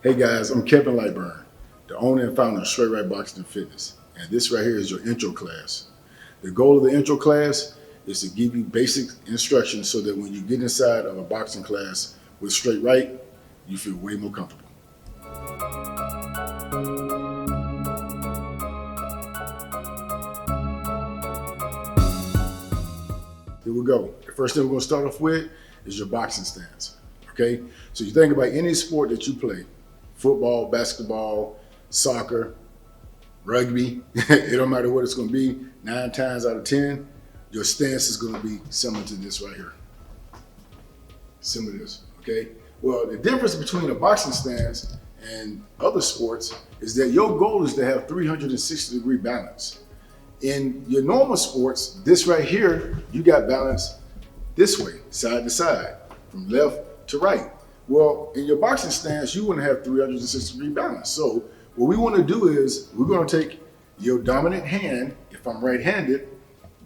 Hey guys, I'm Kevin Lightburn, the owner and founder of Straightright Boxing and Fitness, and this right here is your intro class. The goal of the intro class is to give you basic instructions so that when you get inside of a boxing class with Straightright, you feel way more comfortable. Here we go. The first thing we're going to start off with is your boxing stance. Okay? So you think about any sport that you play, football, basketball, soccer, rugby, it don't matter what it's going to be, 9 times out of 10, your stance is going to be similar to this right here. Similar to this, okay? Well, the difference between a boxing stance and other sports is that your goal is to have 360-degree balance. In your normal sports, this right here, you got balance this way, side to side, from left to right. Well, in your boxing stance, you want to have 360-degree balance. So what we want to do is we're going to take your dominant hand, if I'm right-handed,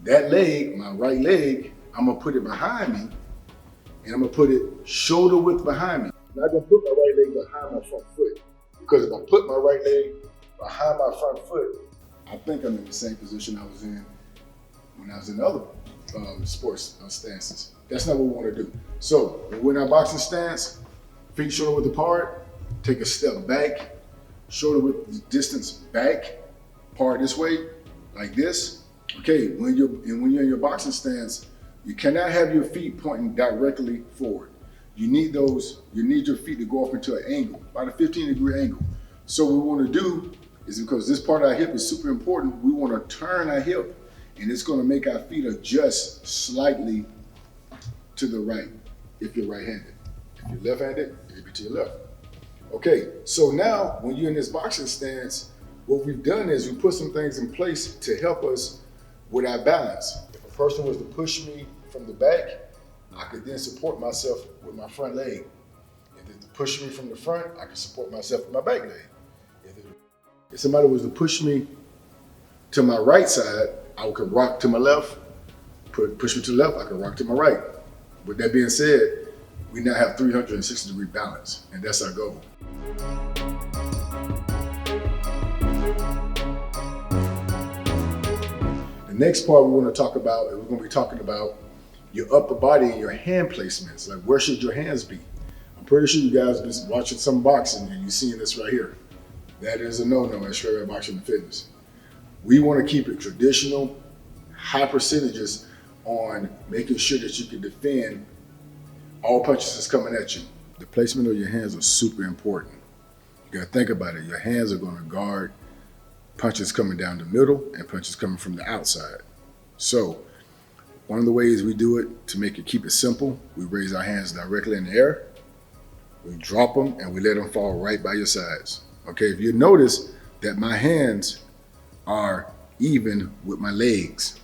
that leg, my right leg, I'm going to put it behind me, and I'm going to put it shoulder width behind me. I'm not going to put my right leg behind my front foot, because if I put my right leg behind my front foot, I think I'm in the same position I was in when I was in other sports stances. That's not what we want to do. So when we're in our boxing stance, feet shoulder width apart, take a step back, shoulder width distance back, part this way, like this. Okay, when you're in your boxing stance, you cannot have your feet pointing directly forward. You need your feet to go up into an angle, about a 15-degree angle. So what we want to do is, because this part of our hip is super important, we want to turn our hip, and it's going to make our feet adjust slightly to the right if you're right-handed. If you're left-handed, it'll be to your left. Okay, so now when you're in this boxing stance, what we've done is we put some things in place to help us with our balance. If a person was to push me from the back, I could then support myself with my front leg. If they push me from the front, I can support myself with my back leg. If somebody was to push me to my right side, I could rock to my left. Push me to the left, I could rock to my right. With that being said, we now have 360-degree balance, and that's our goal. The next part we want to talk about, we're going to be talking about your upper body and your hand placements. Like, where should your hands be? I'm pretty sure you guys have been watching some boxing and you're seeing this right here. That is a no-no at Straightright Boxing and Fitness. We want to keep it traditional, high percentages on making sure that you can defend all punches that's coming at you. The placement of your hands are super important. You got to think about it. Your hands are going to guard punches coming down the middle and punches coming from the outside. So one of the ways we do it to keep it simple, we raise our hands directly in the air, we drop them, and we let them fall right by your sides. Okay, if you notice that my hands are even with my legs,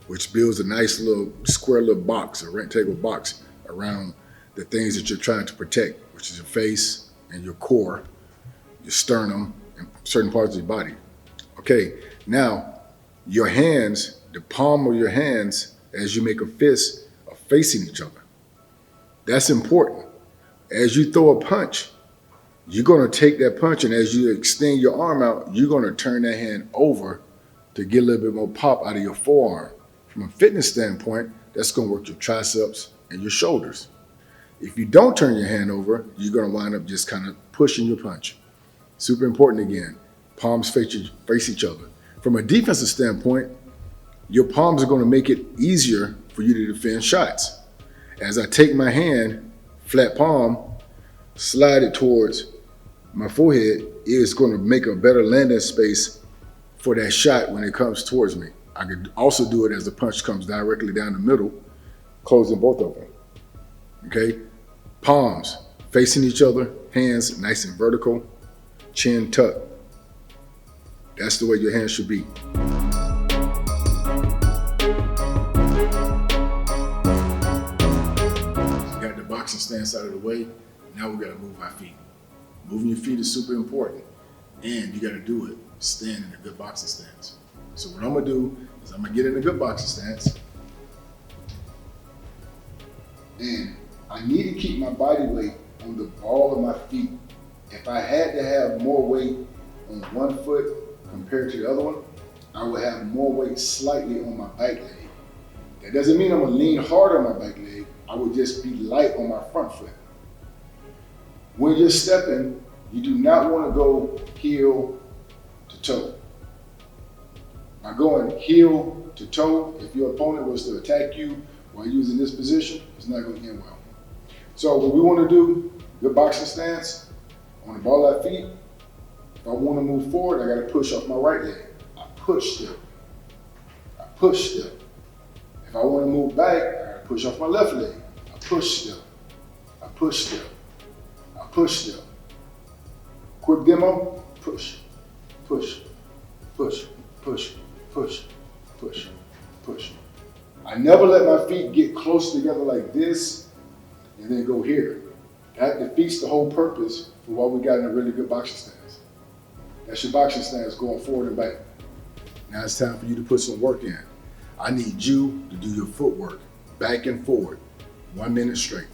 which builds a nice little square little box, a rectangle box around the things that you're trying to protect, which is your face and your core, your sternum, and certain parts of your body. Okay, now your hands, the palm of your hands, as you make a fist, are facing each other. That's important. As you throw a punch, you're going to take that punch, and as you extend your arm out, you're going to turn that hand over to get a little bit more pop out of your forearm. From a fitness standpoint, that's going to work your triceps and your shoulders. If you don't turn your hand over, you're going to wind up just kind of pushing your punch. Super important again. Palms face each other. From a defensive standpoint, your palms are going to make it easier for you to defend shots. As I take my hand, flat palm, slide it towards my forehead, is going to make a better landing space for that shot when it comes towards me. I could also do it as the punch comes directly down the middle, closing both of them. Okay? Palms facing each other, hands nice and vertical, chin tucked. That's the way your hands should be. You got the boxing stance out of the way. Now we got to move our feet. Moving your feet is super important, and you got to do it standing in a good boxing stance. So what I'm gonna do is I'm gonna get in a good boxing stance, and I need to keep my body weight on the ball of my If I had to have more weight on one foot compared to the other one, I would have more weight slightly on my back leg. That doesn't mean I'm gonna lean hard on my back leg. I would just be light on my front foot. When you're stepping, you do not want to go heel to toe. By going heel to toe, if your opponent was to attack you while using this position, it's not going to end well. So what we want to do, good boxing stance, on the ball at feet. If I want to move forward, I got to push off my right leg. I push step. I push step. If I want to move back, I got to push off my left leg. I push step. I push step. I push step. Quick demo, push, push, push, push, push, push, push. I never let my feet get close together like this and then go here. That defeats the whole purpose for why we got in a really good boxing stance. That's your boxing stance going forward and back. Now it's time for you to put some work in. I need you to do your footwork back and forward, 1 minute straight.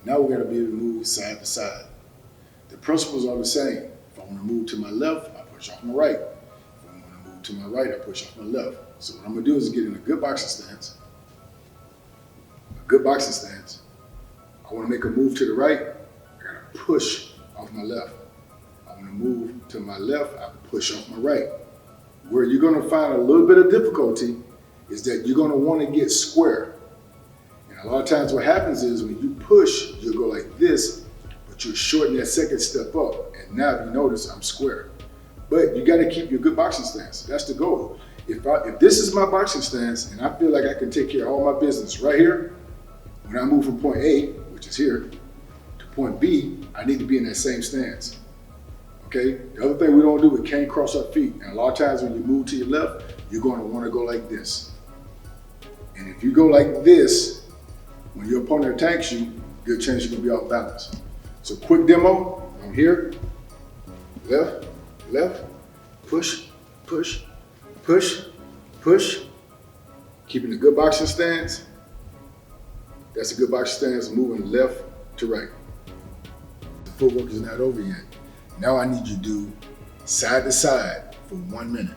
Now we're going to be able to move side to side. The principles are the same. If I want to move to my left, I push off my right. If I want to move to my right, I push off my left. So what I'm going to do is get in a good boxing stance. A good boxing stance. I want to make a move to the right, I got to push off my left. I want to move to my left, I push off my right. Where you're going to find a little bit of difficulty is that you're going to want to get square. A lot of times what happens is when you push, you'll go like this, but you'll shorten that second step up. And now if you notice, I'm square. But you got to keep your good boxing stance. That's the goal. If this is my boxing stance and I feel like I can take care of all my business right here, when I move from point A, which is here, to point B, I need to be in that same stance. Okay? The other thing we don't do, we can't cross our feet. And a lot of times when you move to your left, you're going to want to go like this. And if you go like this, when your opponent attacks you, good chance you're gonna be off balance. So quick demo, I'm here, left, left, push, push, push, push. Keeping a good boxing stance. That's a good boxing stance, moving left to right. The footwork is not over yet. Now I need you to do side to side for 1 minute.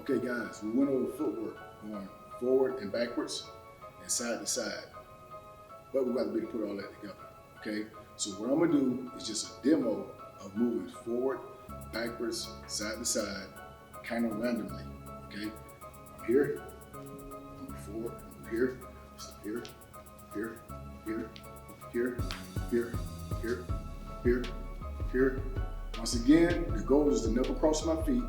Okay guys, we went over footwork, going forward and backwards and side to side. But we got to be able to put all that together, okay? So what I'm gonna do is just a demo of moving forward backwards, side to side, kind of randomly, okay? I'm here, I'm forward, I'm here, here, here, here, here, here, here, here, here. Once again, the goal is to never cross my feet,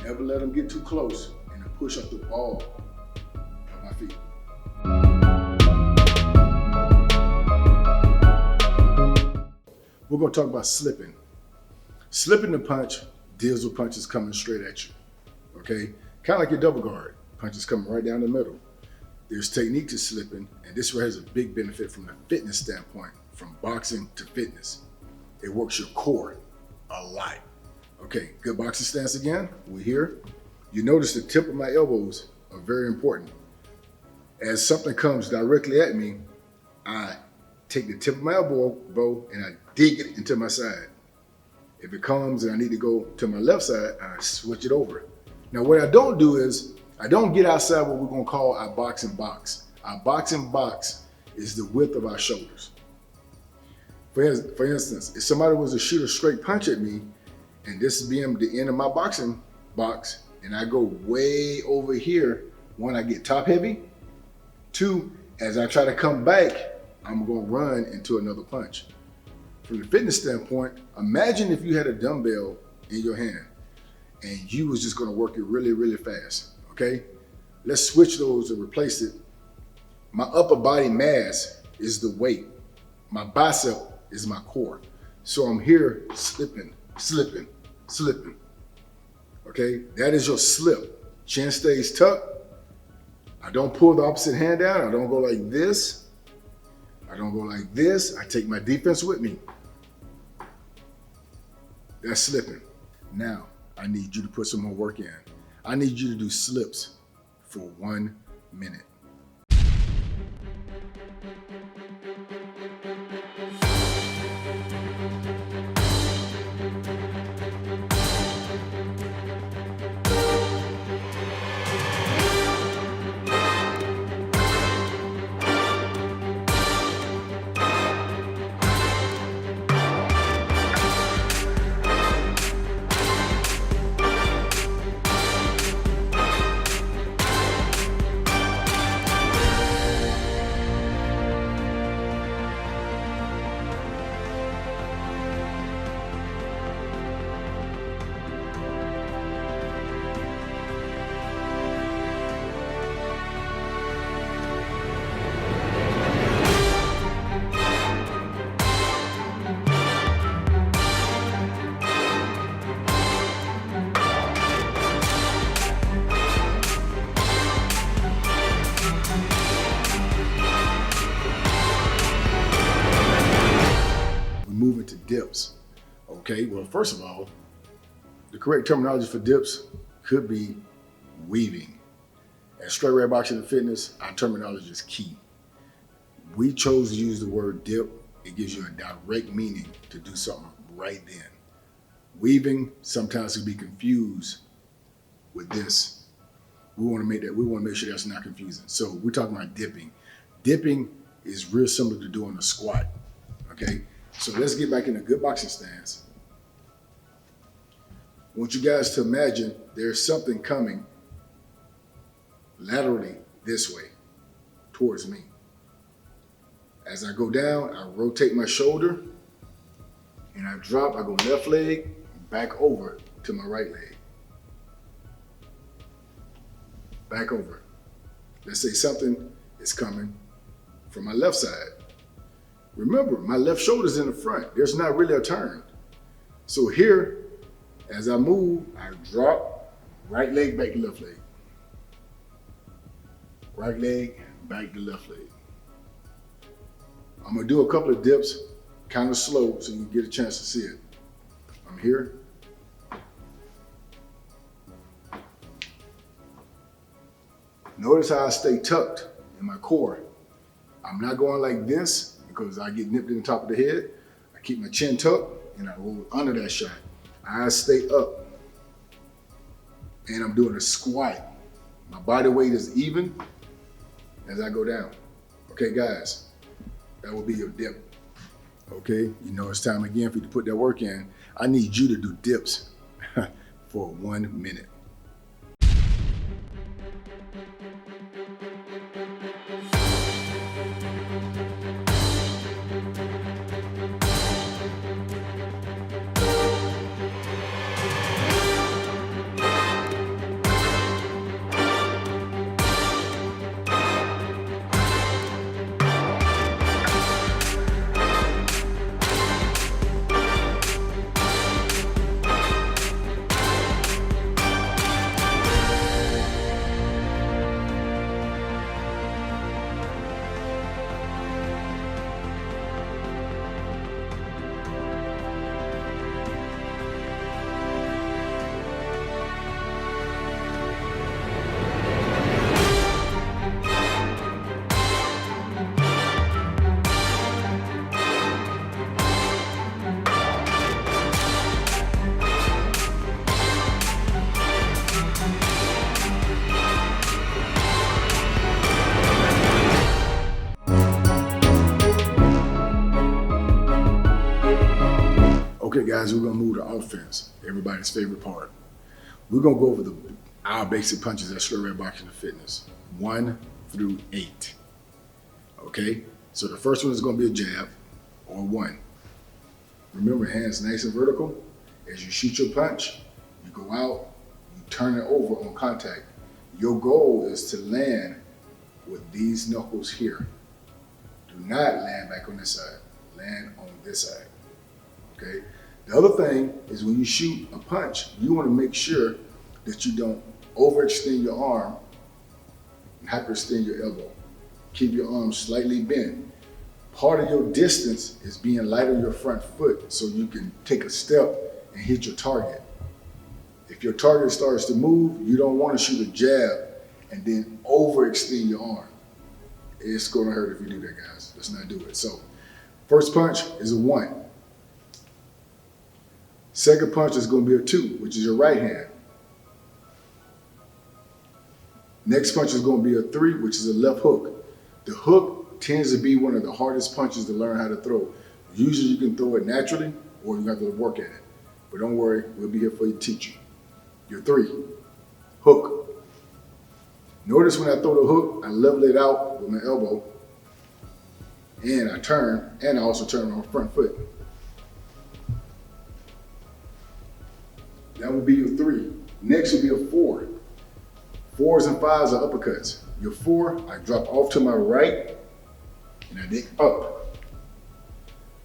never let them get too close, and to push up the ball of my feet. We're gonna talk about slipping. Slipping the punch deals with punches coming straight at you, okay? Kind of like your double guard, punches coming right down the middle. There's technique to slipping, and this has a big benefit from the fitness standpoint, from boxing to fitness. It works your core a lot. Okay, good boxing stance again, we're here. You notice the tip of my elbows are very important. As something comes directly at me, I take the tip of my elbow and I dig it into my side. If it comes and I need to go to my left side, I switch it over. Now what I don't do is, I don't get outside what we're gonna call our boxing box. Our boxing box is the width of our shoulders. For instance, if somebody was to shoot a straight punch at me, and this is being the end of my boxing box, and I go way over here, one, I get top heavy. Two, as I try to come back, I'm gonna run into another punch. From the fitness standpoint, imagine if you had a dumbbell in your hand and you was just gonna work it really, really fast, okay? Let's switch those and replace it. My upper body mass is the weight. My bicep is my core. So I'm here slipping, slipping, slipping, okay? That is your slip. Chin stays tucked. I don't pull the opposite hand down. I don't go like this. I don't go like this. I take my defense with me. That's slipping. Now, I need you to put some more work in. I need you to do slips for 1 minute. Moving to dips. Okay, well, first of all, the correct terminology for dips could be weaving. At Straightright Boxing and Fitness, our terminology is key. We chose to use the word dip. It gives you a direct meaning to do something right then. Weaving sometimes can be confused with this. We want to make sure that's not confusing. So we're talking about dipping. Dipping is real similar to doing a squat, okay? So let's get back in a good boxing stance. I want you guys to imagine there's something coming laterally this way towards me. As I go down, I rotate my shoulder and I drop, I go left leg, back over to my right leg. Back over. Let's say something is coming from my left side. Remember, my left shoulder's in the front. There's not really a turn. So here, as I move, I drop, right leg, back to left leg. Right leg, back to left leg. I'm gonna do a couple of dips, kind of slow, so you can get a chance to see it. I'm here. Notice how I stay tucked in my core. I'm not going like this because I get nipped in the top of the head. I keep my chin tucked and I roll under that shot. I stay up and I'm doing a squat. My body weight is even as I go down. Okay, guys, that will be your dip. Okay, you know it's time again for you to put that work in. I need you to do dips for 1 minute. Okay, guys, we're gonna move to offense, everybody's favorite part. We're gonna go over our basic punches at Straightright Boxing and Fitness, 1 through 8. Okay, so the first one is gonna be a jab or 1. Remember, hands nice and vertical. As you shoot your punch, you go out, you turn it over on contact. Your goal is to land with these knuckles here. Do not land back on this side, land on this side. Okay. The other thing is when you shoot a punch, you want to make sure that you don't overextend your arm and hyperextend your elbow. Keep your arm slightly bent. Part of your distance is being light on your front foot so you can take a step and hit your target. If your target starts to move, you don't want to shoot a jab and then overextend your arm. It's going to hurt if you do that, guys. Let's not do it. So, first punch is a 1. Second punch is going to be a 2, which is your right hand. Next punch is going to be a 3, which is a left hook. The hook tends to be one of the hardest punches to learn how to throw. Usually you can throw it naturally or you have to work at it. But don't worry, we'll be here for you to teach you. Your 3, hook. Notice when I throw the hook, I level it out with my elbow and I turn, and I also turn on my front foot. That would be your 3. Next would be a 4. 4s and 5s are uppercuts. Your 4, I drop off to my right and I dig up.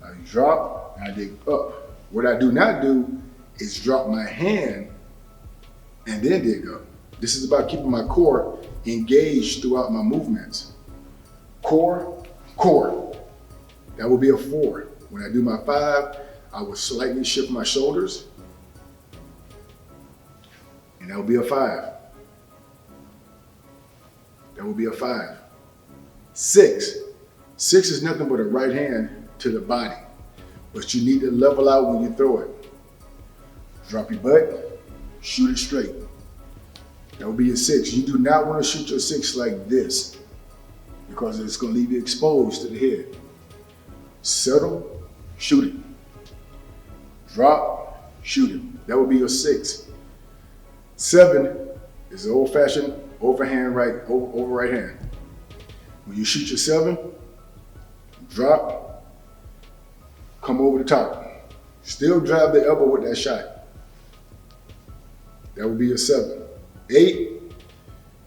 I drop and I dig up. What I do not do is drop my hand and then dig up. This is about keeping my core engaged throughout my movements. Core, core. That will be a 4. When I do my 5, I will slightly shift my shoulders. And that will be a 5. That will be a 5. 6. 6 is nothing but a right hand to the body. But you need to level out when you throw it. Drop your butt, shoot it straight. That will be a 6. You do not want to shoot your 6 like this because it's going to leave you exposed to the head. Settle, shoot it. Drop, shoot it. That will be your 6. 7 is the old-fashioned overhand over right hand. When you shoot your 7, drop, come over the top. Still drive the elbow with that shot. That would be your 7. 8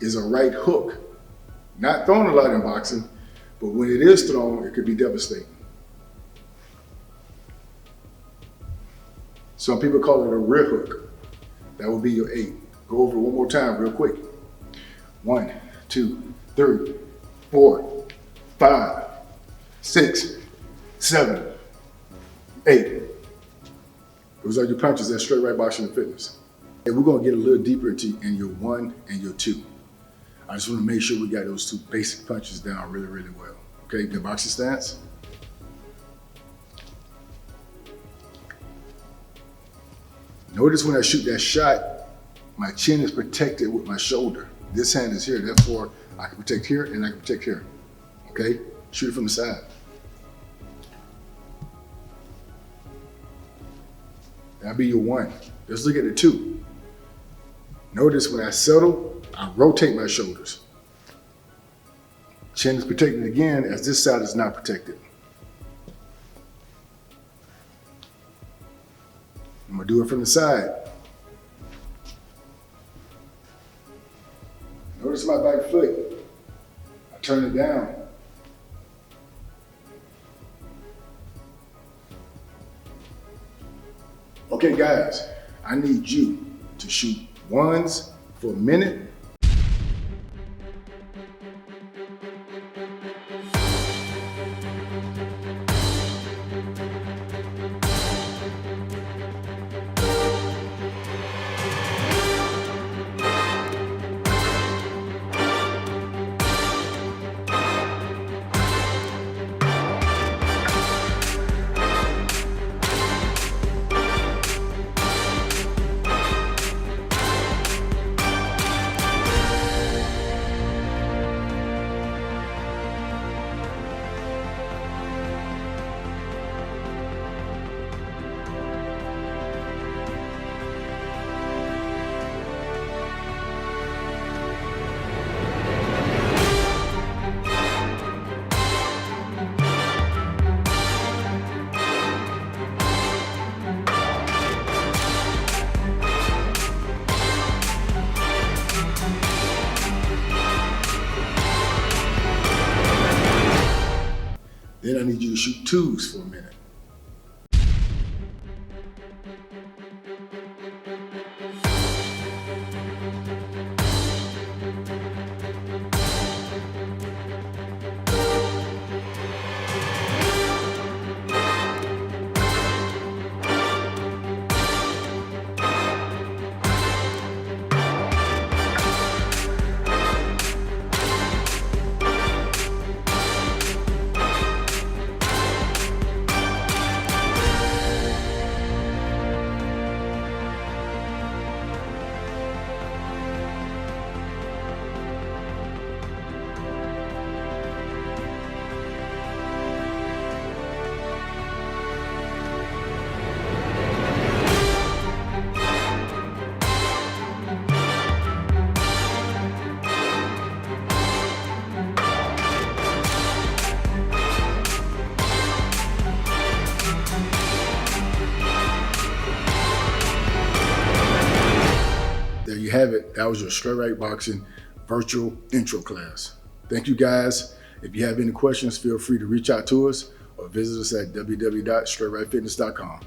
is a right hook. Not thrown a lot in boxing, but when it is thrown, it could be devastating. Some people call it a rear hook. That will be your 8. Go over it one more time real quick. 1, 2, 3, 4, 5, 6, 7, 8. Those are your punches at Straightright Boxing and Fitness. And we're gonna get a little deeper into in your 1 and your 2. I just wanna make sure we got those 2 basic punches down really, really well. Okay, the boxing stance. Notice when I shoot that shot, my chin is protected with my shoulder. This hand is here, therefore I can protect here and I can protect here. Okay, shoot it from the side. That'll be your 1. Let's look at the 2. Notice when I settle, I rotate my shoulders. Chin is protected again as this side is not protected. I'm gonna do it from the side. Notice my back foot. I turn it down. Okay guys, I need you to shoot 1s for a minute. Then I need you to shoot 2s for a minute. There you have it. That was your Straightright Boxing virtual intro class. Thank you guys. If you have any questions, feel free to reach out to us or visit us at www.straightrightfitness.com.